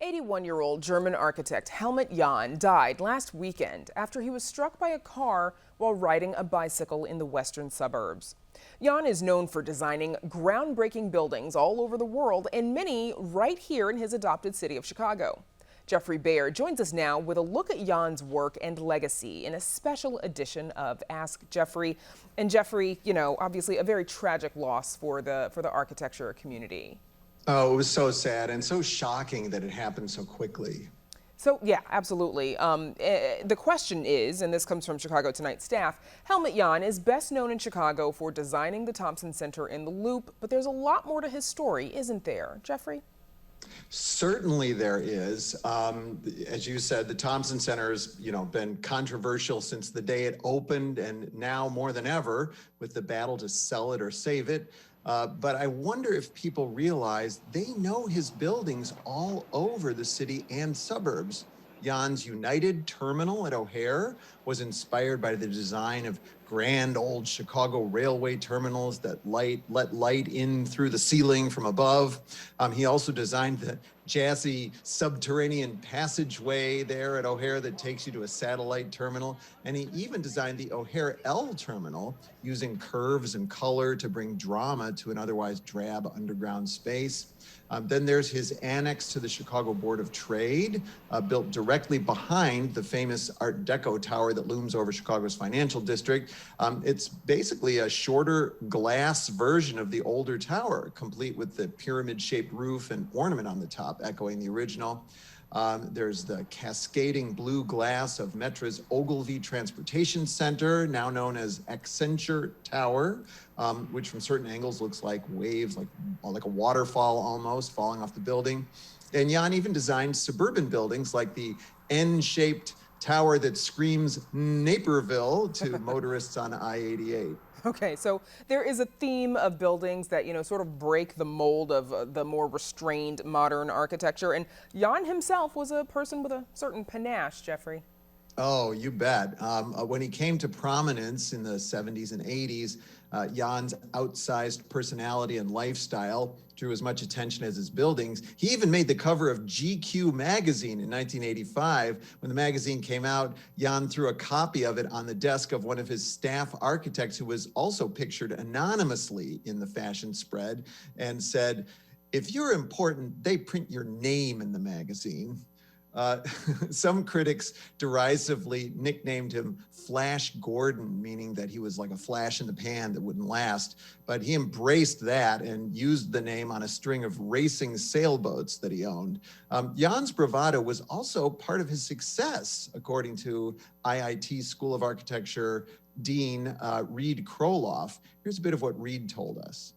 81-year-old German architect Helmut Jahn died last weekend after he was struck by a car while riding a bicycle in the western suburbs. Jahn is known for designing groundbreaking buildings all over the world, and many right here in his adopted city of Chicago. Geoffrey Baer joins us now with a look at Jahn's work and legacy in a special edition of Ask Geoffrey. And Geoffrey, obviously a very tragic loss for the architecture community. Oh, it was so sad and so shocking that it happened so quickly. So, yeah, absolutely. The question is, and this comes from Chicago Tonight staff, Helmut Jahn is best known in Chicago for designing the Thompson Center in the Loop, but there's a lot more to his story, isn't there? Geoffrey? Certainly there is. As you said, the Thompson Center has, been controversial since the day it opened, and now more than ever with the battle to sell it or save it. But I wonder if people realize they know his buildings all over the city and suburbs. Jahn's United Terminal at O'Hare was inspired by the design of grand old Chicago railway terminals that let light in through the ceiling from above. He also designed the jazzy subterranean passageway there at O'Hare that takes you to a satellite terminal. And he even designed the O'Hare L terminal using curves and color to bring drama to an otherwise drab underground space. Then there's his annex to the Chicago Board of Trade, built directly behind the famous Art Deco tower that looms over Chicago's financial district. It's basically a shorter glass version of the older tower, complete with the pyramid-shaped roof and ornament on the top, echoing the original. There's the cascading blue glass of Metra's Ogilvy Transportation Center, now known as Accenture Tower, which from certain angles looks like waves, like a waterfall almost, falling off the building. And Jahn even designed suburban buildings like the N-shaped tower that screams Naperville to motorists on I-88. Okay, so there is a theme of buildings that, sort of break the mold of the more restrained modern architecture. And Jahn himself was a person with a certain panache, Geoffrey. Oh, you bet. When he came to prominence in the 70s and 80s, Jahn's outsized personality and lifestyle drew as much attention as his buildings. He even made the cover of GQ magazine in 1985. When the magazine came out, Jahn threw a copy of it on the desk of one of his staff architects, who was also pictured anonymously in the fashion spread, and said, "If you're important, they print your name in the magazine." Some critics derisively nicknamed him Flash Gordon, meaning that he was like a flash in the pan that wouldn't last. But he embraced that and used the name on a string of racing sailboats that he owned. Jahn's bravado was also part of his success, according to IIT School of Architecture Dean Reed Kroloff. Here's a bit of what Reed told us.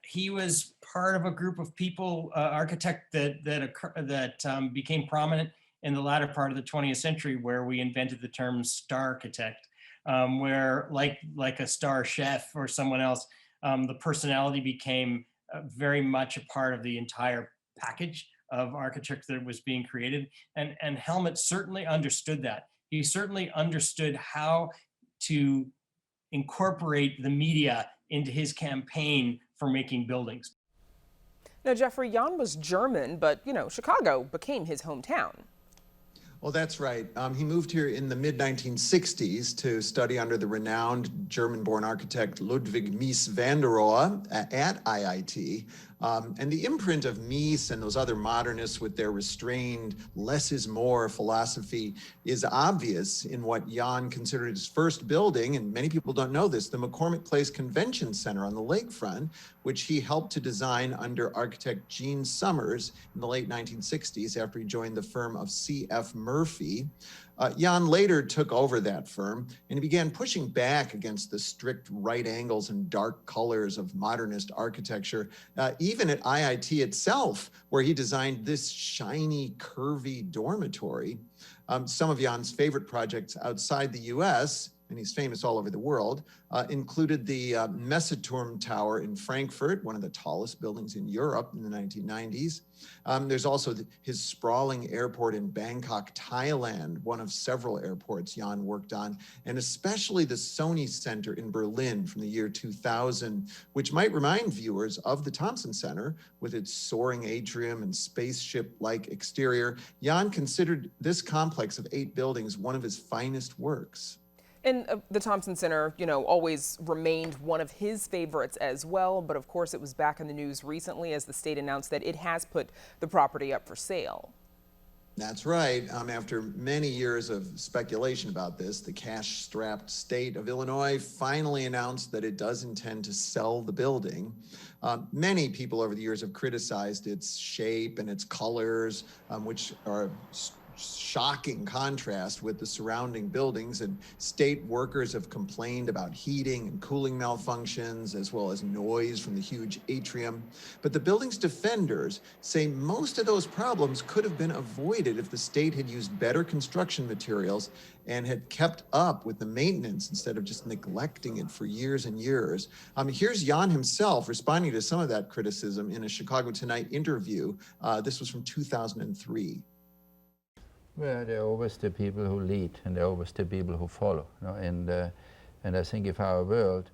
He was part of a group of people, architect that became prominent in the latter part of the 20th century, where we invented the term star-chitect, where like a star chef or someone else, the personality became very much a part of the entire package of architecture that was being created. And Helmut certainly understood that. He certainly understood how to incorporate the media into his campaign for making buildings. Now, Geoffrey, Jahn was German, but, Chicago became his hometown. Well, that's right. He moved here in the mid-1960s to study under the renowned German-born architect Ludwig Mies van der Rohe at IIT. And the imprint of Mies and those other modernists with their restrained, less is more philosophy is obvious in what Jahn considered his first building, and many people don't know this, the McCormick Place Convention Center on the lakefront, which he helped to design under architect Gene Summers in the late 1960s after he joined the firm of C.F. Murphy. Jahn later took over that firm, and he began pushing back against the strict right angles and dark colors of modernist architecture, even at IIT itself, where he designed this shiny, curvy dormitory. Some of Jahn's favorite projects outside the US and he's famous all over the world, included the Messeturm Tower in Frankfurt, one of the tallest buildings in Europe in the 1990s. There's also his sprawling airport in Bangkok, Thailand, one of several airports Jahn worked on, and especially the Sony Center in Berlin from the year 2000, which might remind viewers of the Thompson Center with its soaring atrium and spaceship-like exterior. Jahn considered this complex of 8 buildings one of his finest works. And the Thompson Center, always remained one of his favorites as well. But of course, it was back in the news recently as the state announced that it has put the property up for sale. That's right. After many years of speculation about this, the cash-strapped state of Illinois finally announced that it does intend to sell the building. Many people over the years have criticized its shape and its colors, which are shocking contrast with the surrounding buildings, and state workers have complained about heating and cooling malfunctions as well as noise from the huge atrium. But the building's defenders say most of those problems could have been avoided if the state had used better construction materials and had kept up with the maintenance instead of just neglecting it for years and years. Here's Jahn himself responding to some of that criticism in a Chicago Tonight interview. This was from 2003. Well, there are always the people who lead, and there are always the people who follow. And I think if our world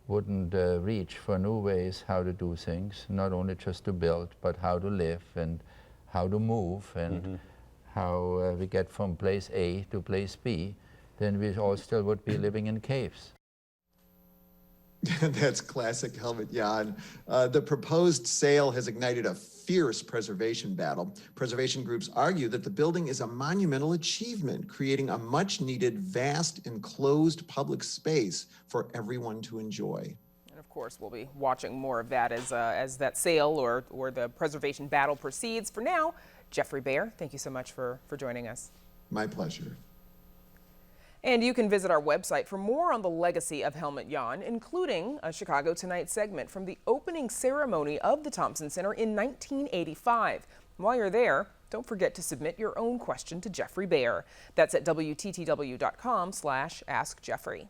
wouldn't reach for new ways how to do things, not only just to build, but how to live and how to move and how we get from place A to place B, then we all still would be living in caves. That's classic Helmut Jahn. The proposed sale has ignited a fierce preservation battle. Preservation groups argue that the building is a monumental achievement, creating a much-needed, vast, enclosed public space for everyone to enjoy. And of course, we'll be watching more of that as that sale or the preservation battle proceeds. For now, Geoffrey Baer, thank you so much for joining us. My pleasure. And you can visit our website for more on the legacy of Helmut Jahn, including a Chicago Tonight segment from the opening ceremony of the Thompson Center in 1985. While you're there, don't forget to submit your own question to Geoffrey Baer. That's at WTTW.com/AskGeoffrey.